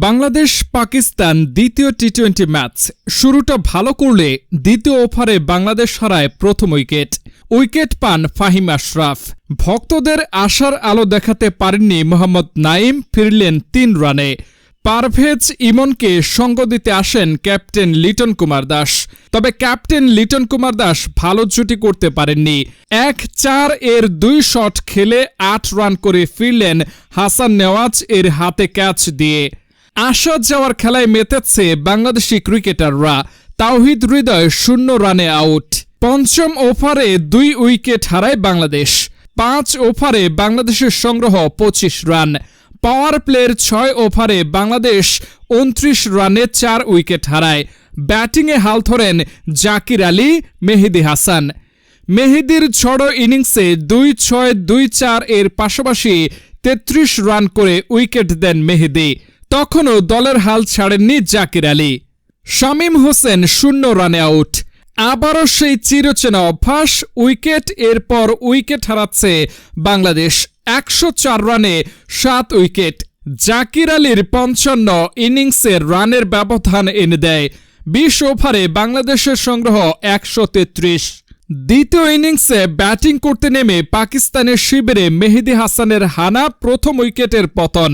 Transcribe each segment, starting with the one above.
বাংলাদেশ পাকিস্তান দ্বিতীয় টি-20 ম্যাচ শুরুটা ভালো করলে দ্বিতীয় ওভারে বাংলাদেশ হারায় প্রথম উইকেট পান ফাহিম আশরাফ। ভক্তদের আশার আলো দেখাতে পারেননি মোহাম্মদ নাইম, ফিরলেন ৩ রানে। পারভেজ ইমনকে সঙ্গ দিতে আসেন ক্যাপ্টেন লিটন কুমার দাস। তবে ক্যাপ্টেন লিটন কুমার দাস ভালো জুটি করতে পারেননি। ১-৪ এর ২ শট খেলে ৮ রান করে ফিরলেন হাসান নেওয়াজ এর হাতে ক্যাচ দিয়ে। আশা যাওয়ার খেলায় মেতেছে বাংলাদেশি ক্রিকেটাররা। তাওহিদ হৃদয় 0 রানে আউট। পঞ্চম ওভারে ২ উইকেট হারায় বাংলাদেশ। ৫ ওভারে বাংলাদেশের সংগ্রহ ২৫ রান। পাওয়ার প্লের ৬ ওভারে বাংলাদেশ ২৯ রানে ৪ উইকেট হারায়। ব্যাটিংয়ে হাল ধরেন জাকির আলী, মেহেদী হাসান। মেহেদীর ঝড়ো ইনিংসে ২-৬-২-৪ এর পাশাপাশি ৩৩ রান করে উইকেট দেন মেহেদী। তখনও দলের হাল ছাড়েননি জাকির আলী। শামীম হোসেন 0 রানে আউট। আবারও সেই চিরচেনা অভ্যাস, উইকেট এরপর উইকেট হারাচ্ছে বাংলাদেশ। ১০৪ রানে ৭ উইকেট। জাকির আলীর ৫৫ ইনিংসে রানের ব্যবধান এনে দেয়। ২০ ওভারে বাংলাদেশের সংগ্রহ ১৩৩। দ্বিতীয় ইনিংসে ব্যাটিং করতে নেমে পাকিস্তানের শিবিরে মেহেদী হাসানের হানা প্রথম উইকেটের পতন।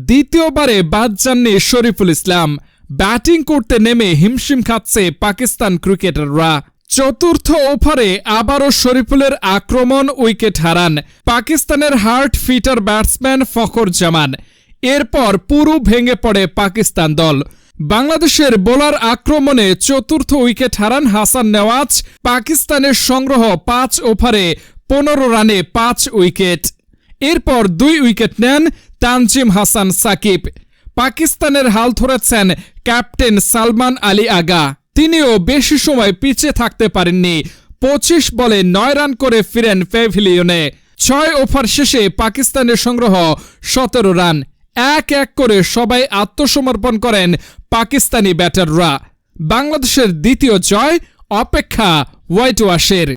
দ্বিতীয়বারে বাদ যাননি শরীফুল ইসলাম। ব্যাটিং করতে নেমে হিমশিম খাচ্ছে পাকিস্তান ক্রিকেটাররা। চতুর্থ ওভারে আবারও শরীফুলের আক্রমণ, উইকেট হারান পাকিস্তানের হার্ট ফিটার ব্যাটসম্যান ফখর জামান। এরপর পুরো ভেঙে পড়ে পাকিস্তান দল। বাংলাদেশের বোলার আক্রমণে চতুর্থ উইকেট হারান হাসান নেওয়াজ। পাকিস্তানের সংগ্রহ ৫ ওভারে ১৫ রানে ৫ উইকেট। এরপর ২ উইকেট নেন তানজিম হাসান সাকিব। পাকিস্তানের হাল ধরেছেন ক্যাপ্টেন সালমান আলী আগা। তিনিও বেশি সময় পিছে থাকতে পারেননি। ২৫ বলে ৯ রান করে ফিরেন প্যাভিলিয়নে। ৬ ওভার শেষে পাকিস্তানের সংগ্রহ ১৭ রান। ১-১ করে সবাই আত্মসমর্পণ করেন পাকিস্তানি ব্যাটাররা। বাংলাদেশের দ্বিতীয় জয়, অপেক্ষা হোয়াইট ওয়াশের।